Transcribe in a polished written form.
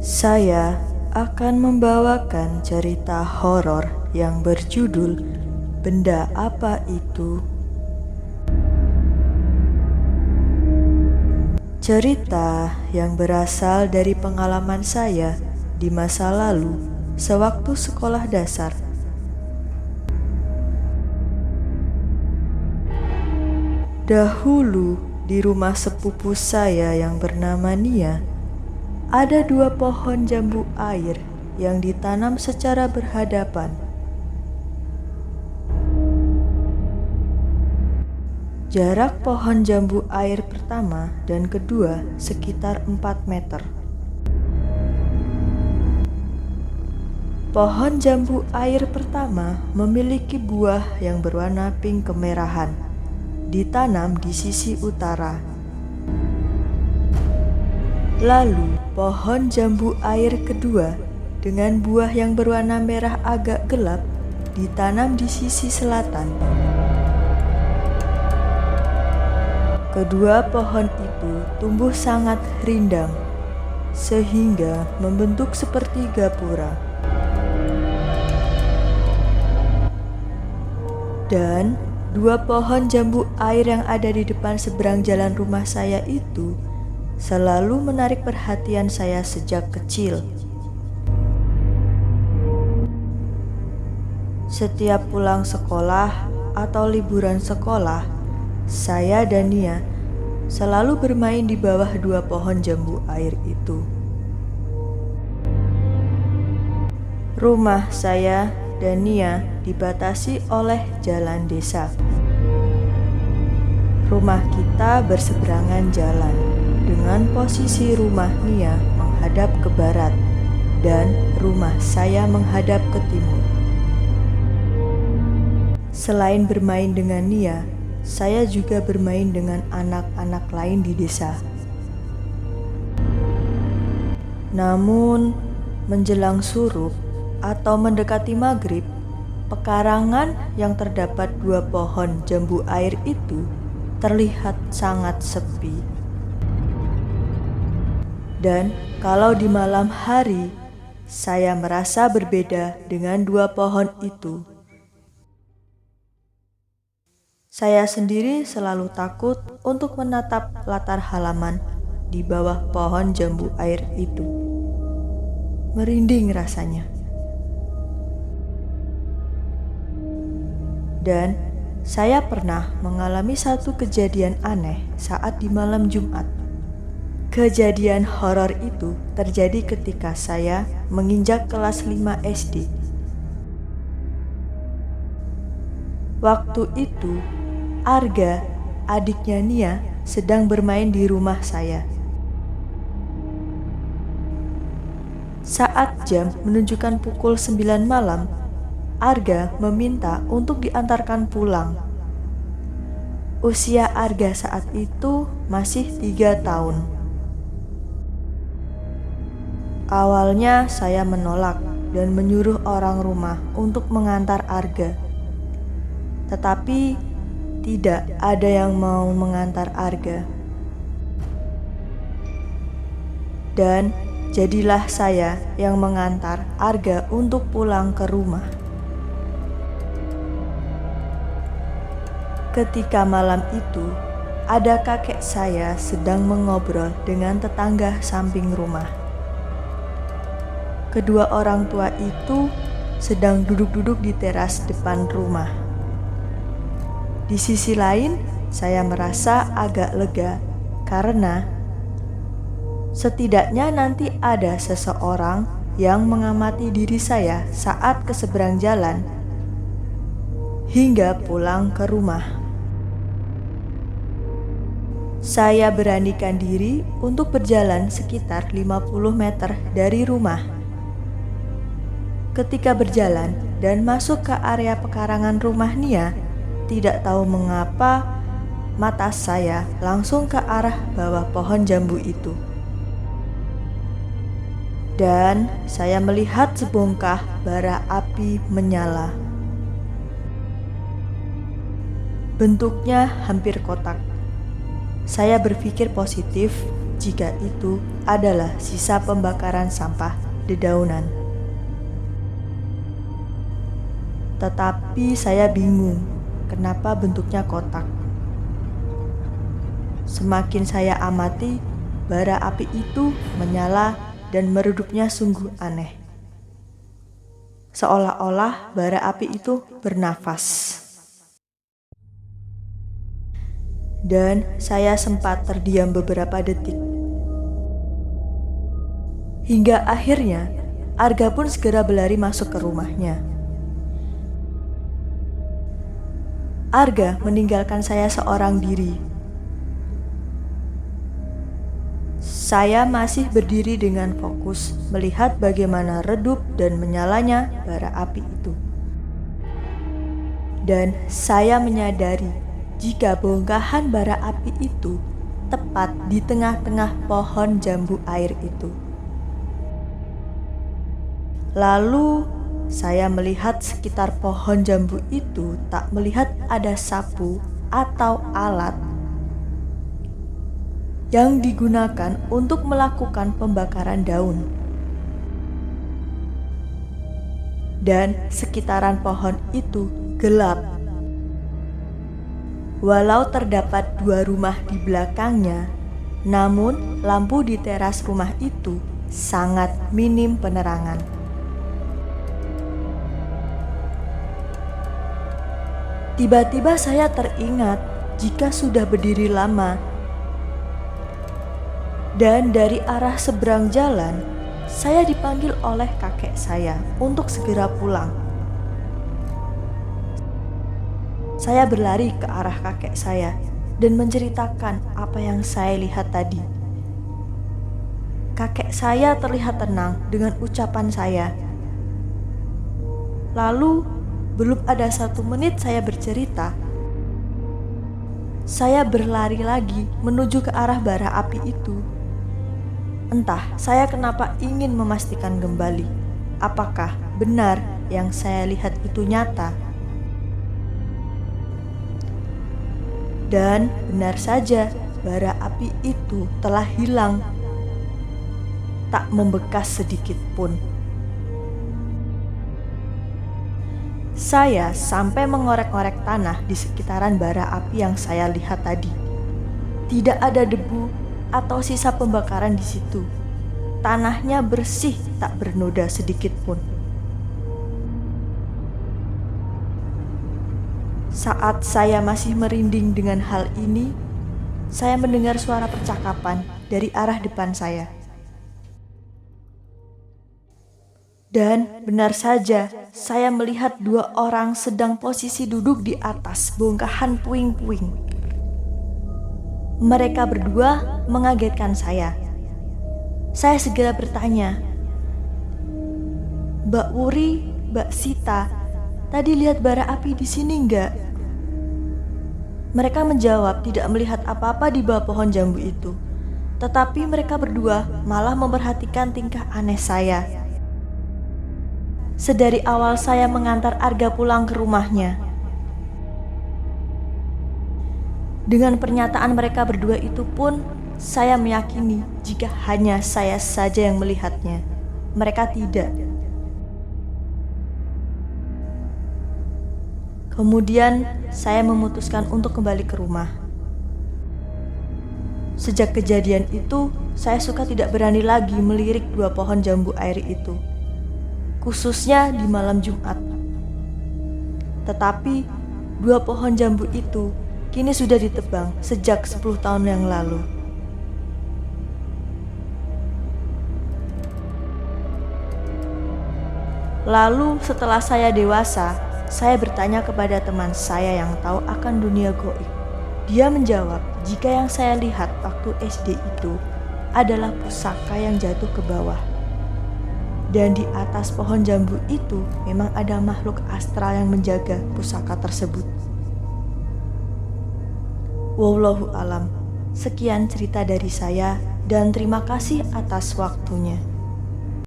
Saya akan membawakan cerita horor yang berjudul Benda Apa Itu. Cerita yang berasal dari pengalaman saya di masa lalu sewaktu sekolah dasar. Dahulu di rumah sepupu saya yang bernama Nia, ada 2 pohon jambu air yang ditanam secara berhadapan. Jarak pohon jambu air pertama dan kedua sekitar 4 meter. Pohon jambu air pertama memiliki buah yang berwarna pink kemerahan, ditanam di sisi utara. Lalu pohon jambu air kedua dengan buah yang berwarna merah agak gelap ditanam di sisi selatan. Kedua pohon itu tumbuh sangat rindang, sehingga membentuk seperti gapura. Dan 2 pohon jambu air yang ada di depan seberang jalan rumah saya itu selalu menarik perhatian saya sejak kecil. Setiap pulang sekolah atau liburan sekolah, saya dan Nia selalu bermain di bawah 2 pohon jambu air itu. Rumah saya dan Nia dibatasi oleh jalan desa. Rumah kita berseberangan jalan, dengan posisi rumah Nia menghadap ke barat dan rumah saya menghadap ke timur. Selain bermain dengan Nia, saya juga bermain dengan anak-anak lain di desa. Namun, menjelang surup atau mendekati maghrib, pekarangan yang terdapat 2 pohon jambu air itu terlihat sangat sepi. Dan kalau di malam hari, saya merasa berbeda dengan 2 pohon itu. Saya sendiri selalu takut untuk menatap latar halaman di bawah pohon jambu air itu. Merinding rasanya. Dan saya pernah mengalami satu kejadian aneh saat di malam Jumat. Kejadian horor itu terjadi ketika saya menginjak kelas 5 SD. Waktu itu, Arga, adiknya Nia, sedang bermain di rumah saya. Saat jam menunjukkan pukul 9 malam, Arga meminta untuk diantarkan pulang. Usia Arga saat itu masih 3 tahun. Awalnya saya menolak dan menyuruh orang rumah untuk mengantar Arga. Tetapi tidak ada yang mau mengantar Arga. Dan jadilah saya yang mengantar Arga untuk pulang ke rumah. Ketika malam itu, ada kakek saya sedang mengobrol dengan tetangga samping rumah. Kedua orang tua itu sedang duduk-duduk di teras depan rumah. Di sisi lain, saya merasa agak lega karena setidaknya nanti ada seseorang yang mengamati diri saya saat ke seberang jalan hingga pulang ke rumah. Saya beranikan diri untuk berjalan sekitar 50 meter dari rumah. Ketika berjalan dan masuk ke area pekarangan rumah Nia, tidak tahu mengapa mata saya langsung ke arah bawah pohon jambu itu. Dan saya melihat sebongkah bara api menyala. Bentuknya hampir kotak. Saya berpikir positif jika itu adalah sisa pembakaran sampah dedaunan. Tetapi saya bingung kenapa bentuknya kotak. Semakin saya amati, bara api itu menyala dan meredupnya sungguh aneh. Seolah-olah bara api itu bernafas. Dan saya sempat terdiam beberapa detik. Hingga akhirnya, Arga pun segera berlari masuk ke rumahnya. Arga meninggalkan saya seorang diri. Saya masih berdiri dengan fokus melihat bagaimana redup dan menyalanya bara api itu. Dan saya menyadari jika bongkahan bara api itu tepat di tengah-tengah pohon jambu air itu. Lalu saya melihat sekitar pohon jambu itu tak melihat ada sapu atau alat yang digunakan untuk melakukan pembakaran daun. Dan sekitaran pohon itu gelap. Walau terdapat 2 rumah di belakangnya, namun lampu di teras rumah itu sangat minim penerangan. Tiba-tiba saya teringat jika sudah berdiri lama dan dari arah seberang jalan, saya dipanggil oleh kakek saya untuk segera pulang. Saya berlari ke arah kakek saya dan menceritakan apa yang saya lihat tadi. Kakek saya terlihat tenang dengan ucapan saya. Lalu, belum ada 1 menit saya bercerita, saya berlari lagi menuju ke arah bara api itu. Entah saya kenapa ingin memastikan kembali apakah benar yang saya lihat itu nyata. Dan benar saja bara api itu telah hilang, tak membekas sedikit pun. Saya sampai mengorek-ngorek tanah di sekitaran bara api yang saya lihat tadi. Tidak ada debu atau sisa pembakaran di situ. Tanahnya bersih, tak bernoda sedikit pun. Saat saya masih merinding dengan hal ini, saya mendengar suara percakapan dari arah depan saya. Dan benar saja, saya melihat 2 orang sedang posisi duduk di atas bongkahan puing-puing. Mereka berdua mengagetkan saya. Saya segera bertanya, "Mbak Wuri, Mbak Sita, tadi lihat bara api di sini enggak?" Mereka menjawab tidak melihat apa-apa di bawah pohon jambu itu. Tetapi mereka berdua malah memperhatikan tingkah aneh saya. Sedari awal saya mengantar Arga pulang ke rumahnya. Dengan pernyataan mereka berdua itu pun, saya meyakini jika hanya saya saja yang melihatnya. Mereka tidak. Kemudian, saya memutuskan untuk kembali ke rumah. Sejak kejadian itu, saya suka tidak berani lagi melirik 2 pohon jambu air itu, khususnya di malam Jumat. Tetapi, 2 pohon jambu itu kini sudah ditebang sejak 10 tahun yang lalu. Lalu setelah saya dewasa, saya bertanya kepada teman saya yang tahu akan dunia goib. Dia menjawab jika yang saya lihat waktu SD itu adalah pusaka yang jatuh ke bawah. Dan di atas pohon jambu itu memang ada makhluk astral yang menjaga pusaka tersebut. Wallahu alam. Sekian cerita dari saya dan terima kasih atas waktunya.